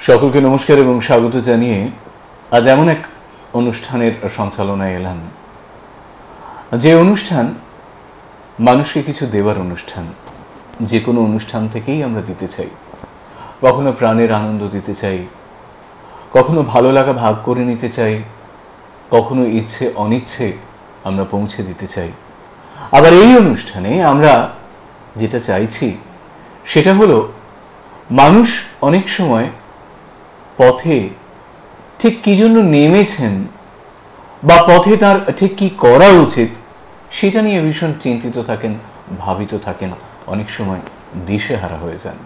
সকলকে নমস্কার এবং স্বাগত জানিয়ে আজ এমন এক অনুষ্ঠানের সঞ্চালনায় এলাম, যে অনুষ্ঠান মানুষকে কিছু দেওয়ার অনুষ্ঠান। যে কোনো অনুষ্ঠান থেকেই আমরা দিতে চাই, কখনো প্রাণের আনন্দ দিতে চাই, কখনো ভালো লাগা ভাগ করে নিতে চাই, কখনো ইচ্ছে অনিচ্ছে আমরা পৌঁছে দিতে চাই। আবার এই অনুষ্ঠানে আমরা যেটা চাইছি সেটা হলো মানুষ অনেক সময় পথে ঠিক কি জন্য নেমেছেন বা পথে তার ঠিক কি করা উচিত সেটা নিয়ে ভীষণ চিন্তিত থাকেন, ভাবিত থাকেন, অনেক সময় দিশেহারা হয়ে যান।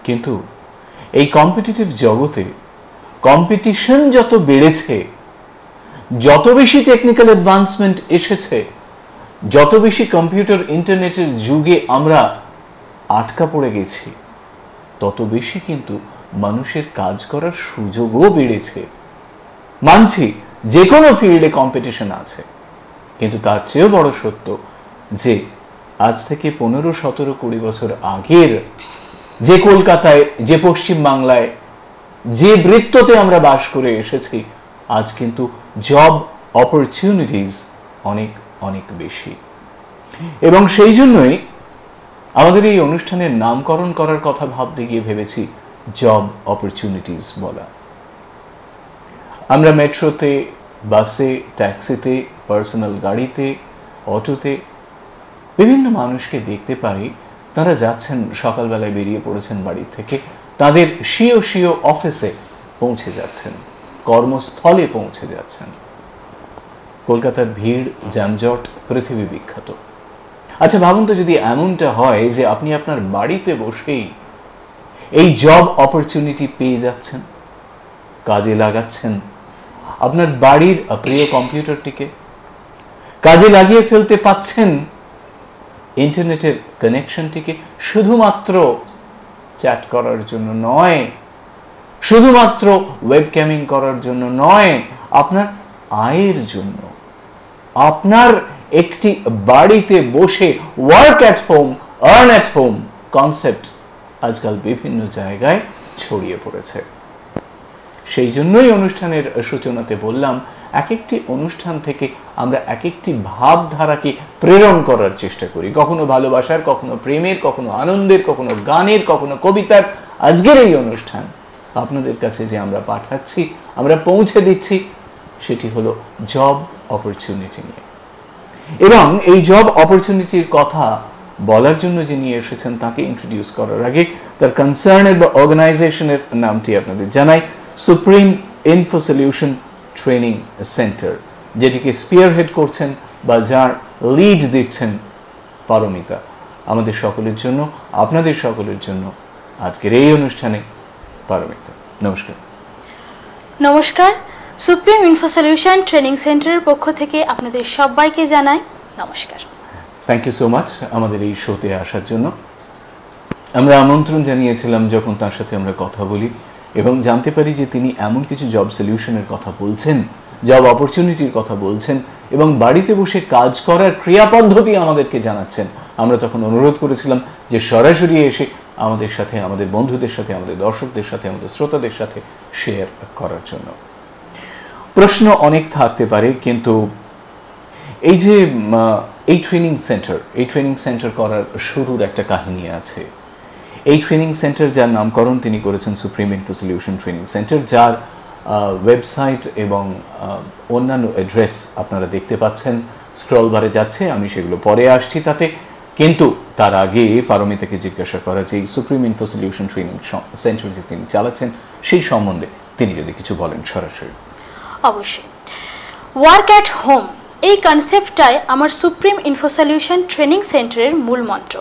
কিন্তু এই কম্পিটিটিভ জগতে কম্পিটিশন যত বেড়েছে, যত বেশি টেকনিক্যাল অ্যাডভান্সমেন্ট এসেছে, যত বেশি কম্পিউটার ইন্টারনেটের যুগে আমরা আটকা পড়ে গেছি, তত বেশি কিন্তু মানুষের কাজ করার সুযোগও বেড়েছে। মানছি যে কোনো ফিল্ডে কম্পিটিশন আছে, কিন্তু তার চেয়েও বড় সত্য যে আজ থেকে 15, 17, 20 বছর আগের যে কলকাতায়, যে পশ্চিম বাংলায়, যে বৃত্ততে আমরা বাস করে এসেছি, আজ কিন্তু জব অপরচুনিটিস অনেক অনেক বেশি। এবং সেই জন্যই আমাদের এই অনুষ্ঠানের নামকরণ করার কথা ভাবতে গিয়ে ভেবেছি জব অপরচুনিটিস বলা। আমরা মেট্রোতে, বাসে, ট্যাক্সিতে, পার্সোনাল গাড়িতে, অটোতে বিভিন্ন মানুষকে দেখতে পাই, তারা যাচ্ছেন, সকালবেলায় বেরিয়ে পড়েছেন বাড়ি থেকে, তাদের স্বীয় অফিসে পৌঁছে যাচ্ছেন, কর্মস্থলে পৌঁছে যাচ্ছেন। কলকাতার ভিড়, যানজট পৃথিবী বিখ্যাত। আচ্ছা ভাবুন তো, যদি এমনটা হয় যে আপনি আপনার বাড়িতে বসেই এই জব অপরচুনিটি পেয়ে যাচ্ছেন, কাজে লাগাচ্ছেন, আপনার বাড়ির প্রিয় কম্পিউটারটিকে কাজে লাগিয়ে ফেলতে পাচ্ছেন, ইন্টারনেটের কানেকশনটিকে শুধুমাত্র চ্যাট করার জন্য নয়, শুধুমাত্র ওয়েবক্যামিং করার জন্য নয়, আপনার আয়ের জন্য, আপনার একটি বাড়িতে বসে work at home, earn at home concept আজকাল বিভিন্ন জায়গায় ছড়িয়ে পড়েছে। সেই জন্যই অনুষ্ঠানের সূচনাতে বললাম, এক একটি অনুষ্ঠান থেকে আমরা এক একটি ভাবধারাকে প্রেরণ করার চেষ্টা করি, কখনো ভালোবাসার, কখনো প্রেমের, কখনো আনন্দের, কখনো গানের, কখনো কবিতার। আজকের এই অনুষ্ঠান আপনাদের কাছে যে আমরা পাঠাচ্ছি, আমরা পৌঁছে দিচ্ছি, সেটি হলো জব অপরচুনিটি নিয়ে। এবং এই জব অপরচুনিটির কথা বলার জন্য যিনি এসেছেন তাকে ইন্ট্রোডিউস করার আগে তার কনসার্নের বা অর্গানাইজেশনের নামটি আপনাদের জানাই, supreme info solution training centre, যেটিকে স্পিয়ারহেড করছেন বা যার লিড দিচ্ছেন পারমিতা। আমাদের সকলের জন্য, আপনাদের সকলের জন্য আজকের এই অনুষ্ঠানে পারমিতা। নমস্কার। নমস্কার। সুপ্রিম ইনফো সলিউশন ট্রেনিং সেন্টারের পক্ষ থেকে আপনাদের সবাইকে জানাই নমস্কার। থ্যাংক ইউ সো মাচ আমাদের এই শোতে আসার জন্য। আমরা আমন্ত্রণ জানিয়েছিলাম যখন তার সাথে আমরা কথা বলি এবং জানতে পারি যে তিনি এমন কিছু জব সলিউশনের কথা বলছেন, জব অপরচুনিটির কথা বলছেন এবং বাড়িতে বসে কাজ করার ক্রিয়া পদ্ধতি আমাদেরকে জানাচ্ছেন। আমরা তখন অনুরোধ করেছিলাম যে সরাসরি এসে আমাদের সাথে, আমাদের বন্ধুদের সাথে, আমাদের দর্শকদের সাথে, আমাদের শ্রোতাদের সাথে শেয়ার করার জন্য। প্রশ্ন অনেক থাকতে পারে, কিন্তু এই যে এই ট্রেনিং সেন্টার করার শুরুর একটা কাহিনী আছে। এই ট্রেনিং সেন্টার যার নামকরণ তিনি করেছেন supreme info solution training centre, যার ওয়েবসাইট এবং অন্যান্য অ্যাড্রেস আপনারা দেখতে পাচ্ছেন, স্ক্রল বারে যাচ্ছে, আমি সেগুলো পরে আসছি তাতে। কিন্তু তার আগে পারমিতাকে জিজ্ঞাসা করা যে এই supreme info solution training centre যে তিনি চালাচ্ছেন সেই সম্বন্ধে তিনি যদি কিছু বলেন সরাসরি। অবশ্যই। ওয়ার্ক অ্যাট হোম এই কনসেপ্টটাই আমার সুপ্রিম ইনফো সলিউশন ট্রেনিং সেন্টারের মূল মন্ত্র।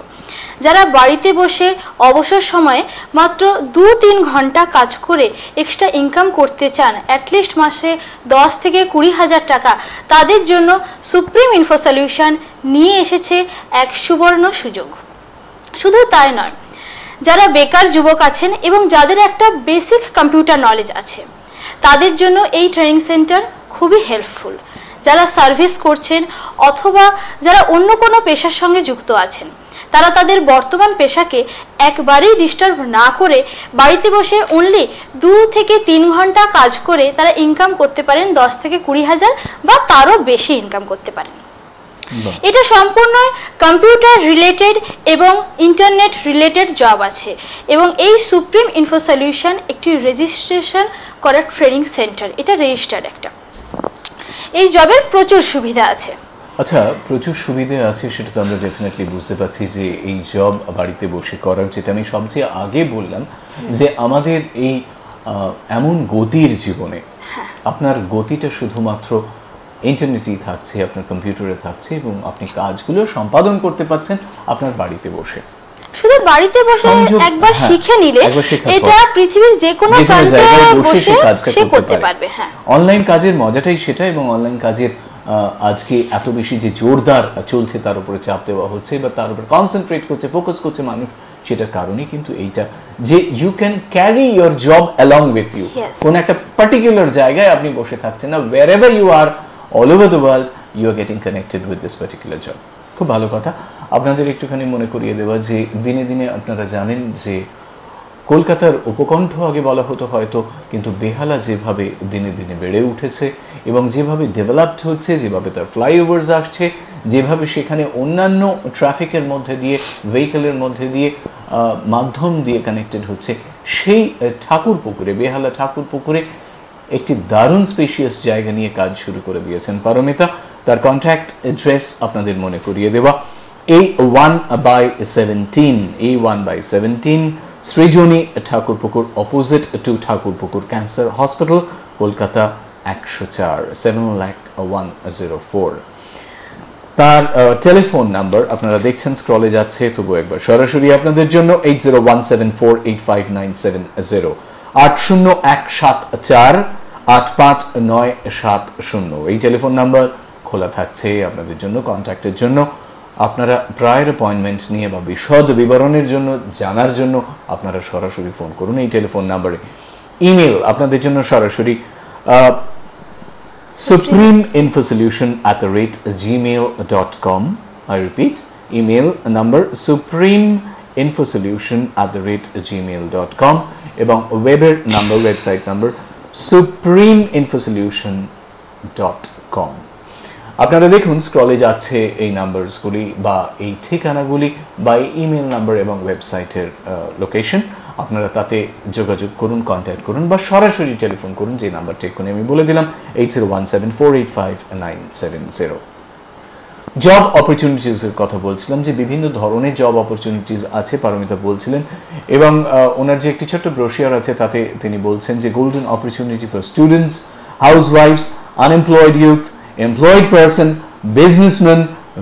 যারা বাড়িতে বসে অবসর সময়ে মাত্র 2-3 ঘন্টা কাজ করে এক্সট্রা ইনকাম করতে চান, অ্যাটলিস্ট মাসে 10 থেকে 20 হাজার টাকা, তাদের জন্য সুপ্রিম ইনফো সলিউশন নিয়ে এসেছে এক সুবর্ণ সুযোগ। শুধু তাই নয়, যারা বেকার যুবক আছেন এবং যাদের একটা বেসিক কম্পিউটার নলেজ আছে, তাদের জন্য এই ট্রেনিং সেন্টার খুবই হেল্পফুল। যারা সার্ভিস করছেন অথবা যারা অন্য কোনো পেশার সঙ্গে যুক্ত আছেন, তারা তাদের বর্তমান পেশাকে একবারেই ডিস্টার্ব না করে বাড়িতে বসে অনলি 2 থেকে 3 ঘন্টা কাজ করে তারা ইনকাম করতে পারেন 10 থেকে 20,000 বা তারও বেশি ইনকাম করতে পারেন। এটা সম্পূর্ণ কম্পিউটার রিলেটেড এবং ইন্টারনেট রিলেটেড জব আছে এবং এই সুপ্রিম ইনফো সলিউশন একটি রেজিস্ট্রেশন করা ট্রেনিং সেন্টার, এটা রেজিস্টার্ড একটা। এই জবের প্রচুর সুবিধা আছে। আচ্ছা, প্রচুর সুবিধা আছে সেটা তো আমরা ডেফিনেটলি বুঝতে পারছি যে এই জব বাড়িতে বসে করার, যেটা আমি সবচেয়ে আগে বললাম যে আমাদের এই এমন গতির জীবনে আপনার গতিটা শুধুমাত্র ইন্টারনেটেই থাকছে, আপনার কম্পিউটারে থাকছে এবং আপনি কাজগুলো সম্পাদন করতে পারছেন আপনার বাড়িতে বসে। শুধু বাড়িতে বসে একবার শিখে নিলে এটা পৃথিবীর যে কোনো প্রান্তে বসে সে করতে পারবে। হ্যাঁ, অনলাইন কাজের মজাটাই সেটা এবং অনলাইন কাজের আজকে এত বেশি যে জোরদার চলছে তার উপরে চাপ দেওয়া হচ্ছে বা তার উপরে কনসেন্ট্রেট করছে, ফোকাস করছে মানুষ, সেটার কারণে কিন্তু এইটা যে you can carry your job along with you. কোন একটা পার্টিকুলার জায়গায় আপনি বসে থাকছেন না, wherever you are all over the world you are getting connected with this particular job। খুব ভালো কথা। আপনাদের একটুখানি মনে করিয়ে দেওয়া যে দিনে দিনে আপনারা জানেন যে কলকাতার উপকণ্ঠ আগে বলা হতো হয়তো, কিন্তু বেহালা যেভাবে দিনে দিনে বেড়ে উঠেছে এবং যেভাবে ডেভেলপড হচ্ছে, যেভাবে তার ফ্লাইওভার্স আসছে, যেভাবে সেখানে অন্যান্য ট্রাফিকের মধ্যে দিয়ে, ভেহিকেলের মধ্যে দিয়ে মাধ্যম দিয়ে কানেক্টেড হচ্ছে, সেই ঠাকুরপুকুরে, বেহালা ঠাকুরপুকুরে একটি দারুণ স্পেশিয়াস জায়গা নিয়ে কাজ শুরু করে দিয়েছেন পারমিতা। তার কন্ট্যাক্ট অ্যাড্রেস আপনাদের মনে করিয়ে দেওয়া, A1/17 Srijani Thakurpukur, opposite to Thakurpukur cancer hospital, Kolkata 104 7,01,04। তার টেলিফোন নাম্বার আপনারা দেখছেন স্ক্রলে যাচ্ছে, তবু একবার সরাসরি আপনাদের জন্য 8017485970, 8017485970 এই টেলিফোন নাম্বার খোলা থাকছে আপনাদের জন্য কন্ট্যাক্টের জন্য। আপনারা প্রায়ের অ্যাপয়েন্টমেন্ট নিয়ে বা বিশদ বিবরণের জন্য জানার জন্য আপনারা সরাসরি ফোন করুন এই টেলিফোন নাম্বারে। ইমেল আপনাদের জন্য সরাসরি supremeinfosolution@gmail.com। I repeat, email number supremeinfosolution@gmail.com এবং ওয়েবের নাম্বার, ওয়েবসাইট নাম্বার supremeinfosolution.com। আপনারা দেখুন স্ক্রলে যাচ্ছে এই নাম্বারসগুলি বা এই ঠিকানাগুলি বা ইমেল নাম্বার এবং ওয়েবসাইটের লোকেশন। আপনারা তাতে যোগাযোগ করুন, কন্ট্যাক্ট করুন বা সরাসরি টেলিফোন করুন যে নাম্বারটি এক্ষুনি আমি বলে দিলাম, 8017485970। জব অপরচুনিটিসের কথা বলছিলাম যে বিভিন্ন ধরনের জব অপরচুনিটিস আছে, পারমিতা বলছিলেন, এবং ওনার যে একটি ছোট্ট ব্রোশিয়ার আছে তাতে তিনি বলছেন যে গোল্ডেন অপরচুনিটি ফর স্টুডেন্টস, হাউসওয়াইফস, unemployed youth, employed person, businessman,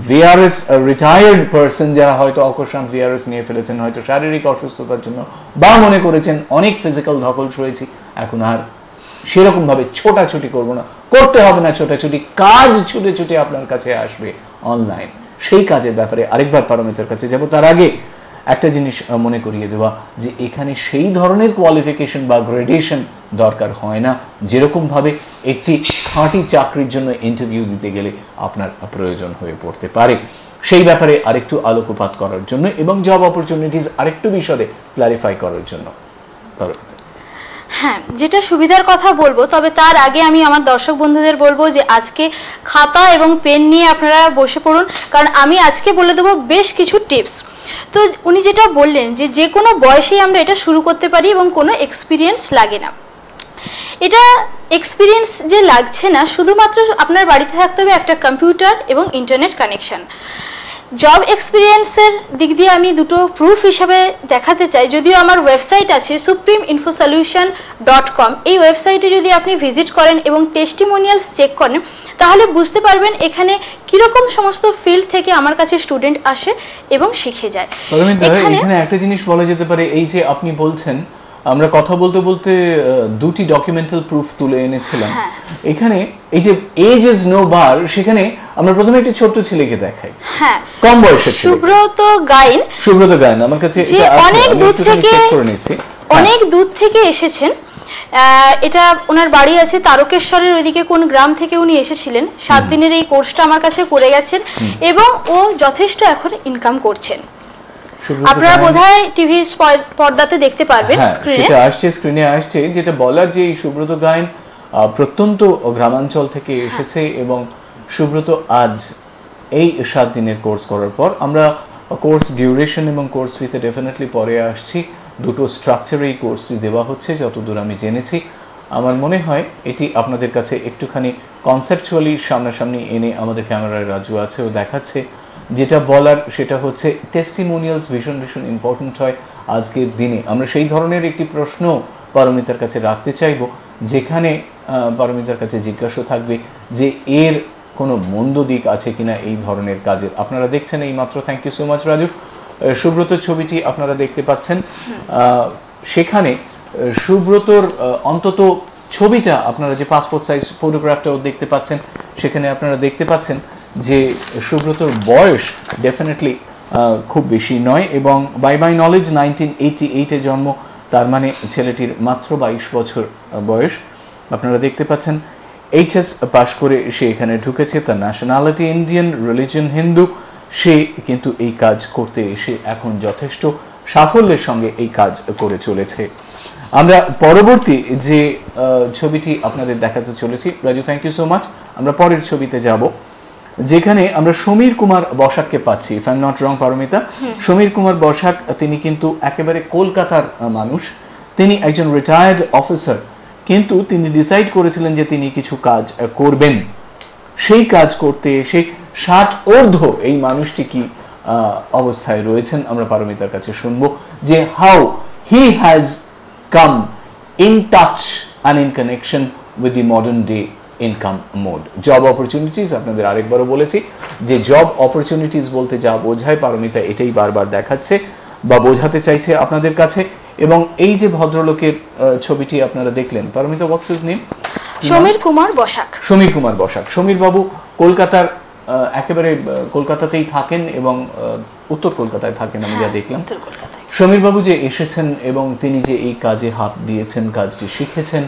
VRS retired person যারা হয়তো অকস্মাৎ ভিআরএস নিয়ে ফেলেছেন, হয়তো শারীরিক অসুস্থতার জন্য, বা মনে করেছেন অনেক ফিজিক্যাল ধকল রয়েছে, এখন আর সেরকম ভাবে ছোটাছুটি করবো না, করতে হবে না ছোটাছুটি, কাজ ছুটে ছুটে আপনার কাছে আসবে অনলাইন। সেই কাজের ব্যাপারে আরেকবার পারমিতার কাছে যাব, তার আগে একটা জিনিস মনে করিয়ে দেওয়া যে এখানে সেই ধরনের কোয়ালিফিকেশন বা গ্রেডেশন দরকার হয় না যেরকম ভাবে একটি খাঁটি চাকরির জন্য ইন্টারভিউ দিতে গেলে আপনার প্রয়োজন হয়ে পড়তে পারে। সেই ব্যাপারে আরেকটু আলোকপাত করার জন্য এবং জব অপরচুনিটিস আরেকটু বিশদে ক্লারিফাই করার জন্য হ্যাঁ, যেটা সুবিধার কথা বলবো, তবে তার আগে আমি আমার দর্শক বন্ধুদের বলবো যে আজকে খাতা এবং পেন নিয়ে আপনারা বসে পড়ুন, কারণ আমি আজকে বলে দেবো বেশ কিছু টিপস। তো উনি যেটা বললেন যে যে কোনো বয়সেই আমরা এটা শুরু করতে পারি এবং কোনো এক্সপিরিয়েন্স লাগে না। এটা এক্সপিরিয়েন্স যে লাগছে না, শুধুমাত্র আপনার বাড়িতে থাকতে হবে একটা কম্পিউটার এবং ইন্টারনেট কানেকশন। জব এক্সপিরিয়েন্সের দিক দিয়ে আমি দুটো প্রুফ হিসাবে দেখাতে চাই, যদিও আমার ওয়েবসাইট আছে supremeinfosolution.com। এই ওয়েবসাইটে যদি আপনি ভিজিট করেন এবং টেস্টিমোনিয়ালস চেক করেন তাহলে বুঝতে পারবেন এখানে কিরকম সমস্ত ফিল্ড থেকে আমার কাছে স্টুডেন্ট আসে এবং শিখে যায়। এখানে একটা জিনিস বলা যেতে পারে, এই যে আপনি বলছেন আমরা কথা বলতে বলতে দুটি ডকুমেন্টাল প্রুফ তুলে এনেছিলাম, এখানে এই যে এজ ইজ নো বার, সেখানে আমরা প্রথমে একটা ছোট্ট ছেলেকে দেখাই, হ্যাঁ কম বয়সের সুব্রত গাইন, আমার কাছে অনেক দূর থেকে এসেছেন। এটা ওনার বাড়ি আছে তারকেশ্বরের ওইদিকে কোন গ্রাম থেকে উনি এসেছিলেন। 7 দিনের এই কোর্সটা আমার কাছে করে গেছেন এবং ও যথেষ্ট এখন ইনকাম করছেন। আপনারা বোধহয় টিভির পর্দাতে দেখতে পারবেন স্ক্রিনে, সেটা আসছে, স্ক্রিনে আসছে। যেটা বলার যে এই সুব্রত গায়েন প্রত্যন্ত গ্রামাঞ্চল থেকে এসেছে এবং সুব্রত আজ এই 7 দিনের কোর্স করার পর, আমরা কোর্স ডিউরেশন এবং কোর্স ফিতে ডেফিনেটলি পরে আসছি, দুটো স্ট্রাকচারে এই কোর্সটি দেওয়া হচ্ছে যতদূর আমি জেনেছি। আমার মনে হয় এটি আপনাদের কাছে একটুখানি কনসেপচুয়ালি সামনাসামনি এনে, আমাদের ক্যামেরায় রাজু আছে, ও দেখাচ্ছে। যেটা বলার সেটা হচ্ছে টেস্টিমোনিয়ালস ভীষণ ভীষণ ইম্পর্টেন্ট হয় আজকের দিনে। আমরা সেই ধরনের একটি প্রশ্ন পারমিতার কাছে রাখতে চাইব, যেখানে পারমিতার কাছে জিজ্ঞাসা থাকবে যে এর কোনো মন্দ দিক আছে কিনা এই ধরনের কাজের। আপনারা দেখছেন এই মাত্র, thank you so much Raju, Subrata ছবিটি আপনারা দেখতে পাচ্ছেন। সেখানে সুব্রতর অন্তত ছবিটা, আপনারা যে পাসপোর্ট সাইজ ফটোগ্রাফটাও দেখতে পাচ্ছেন, সেখানে আপনারা দেখতে পাচ্ছেন যে সুব্রতর বয়স ডেফিনেটলি খুব বেশি নয়, এবং বাই নলেজ 1988-এ জন্ম, তার মানে ছেলেটির মাত্র 22 বছর বয়স। আপনারা দেখতে পাচ্ছেন এইচএস পাশ করে সে এখানে ঢুকেছে, তার ন্যাশনালিটি ইন্ডিয়ান, রিলিজন হিন্দু। সে কিন্তু এই কাজ করতে এসে এখন যথেষ্ট সাফল্যের সঙ্গে এই কাজ করে চলেছে। আমরা পরবর্তী যে ছবিটি আপনাদের দেখাতে চলেছি, Raju thank you so much, আমরা পরের ছবিতে যাব, যেখানে আমরা সমীর কুমার বসাককে পাচ্ছি। If I am not wrong Paramita, Samir Kumar Basak তিনি কিন্তু একেবারে কলকাতার মানুষ, তিনি একজন রিটায়ার্ড অফিসার, কিন্তু তিনি ডিসাইড করেছিলেন যে তিনি কিছু কাজ করবেন। সেই কাজ করতে এসে 60 ঊর্ধ্ব এই মানুষটি কি অবস্থায় রয়েছেন, আমরা পারমিতার কাছে শুনবো যে how he has come in touch and in connection with the modern day income mode. Job opportunities, আপনাদের আরেকবারও বলেছি যে জব অপরচুনিটিস বলতে যা বোঝায়, পারমিতা এটাই বারবার দেখাচ্ছে বা বোঝাতে চাইছে আপনাদের কাছে। এবং এই যে ভদ্রলোকের ছবিটি আপনারা দেখলেন, পারমিতা হোয়াটস হিজ নেম? সমীর কুমার বসাক। সমীর কুমার বসাক। সমীর বাবু কলকাতার একেবারে কলকাতাতেই থাকেন এবং উত্তর কলকাতায় থাকেন, আমি যা দেখলাম। সমীর বাবু যে এসেছেন এবং তিনি যে এই কাজে হাত দিয়েছেন, কাজটি শিখেছেন,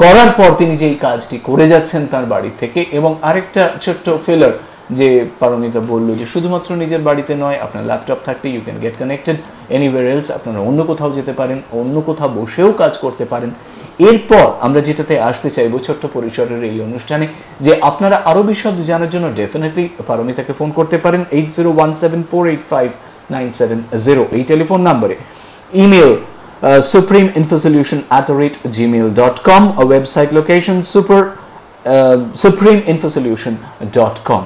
করার পর তিনি যে এই কাজটি করে যাচ্ছেন তার বাড়ি থেকে। এবং আরেকটা ছোট্ট ফেলার যে পারমিতা বলল যে শুধুমাত্র নিজের বাড়িতে নয়, আপনার ল্যাপটপ থাকলে you can get connected anywhere else, আপনারা অন্য কোথাও যেতে পারেন, অন্য কোথাও বসেও কাজ করতে পারেন। এরপর আমরা যেটাতে আসতে চাইবো ছোট্ট পরিসরের এই অনুষ্ঠানে, যে আপনারা আরো বিশদ জানার জন্য ডেফিনেটলি পারমিতাকে ফোন করতে পারেন 8017485970 এই টেলিফোন নাম্বারে। Email supremeinfosolution@gmail.com, a website location supremeinfosolution.com।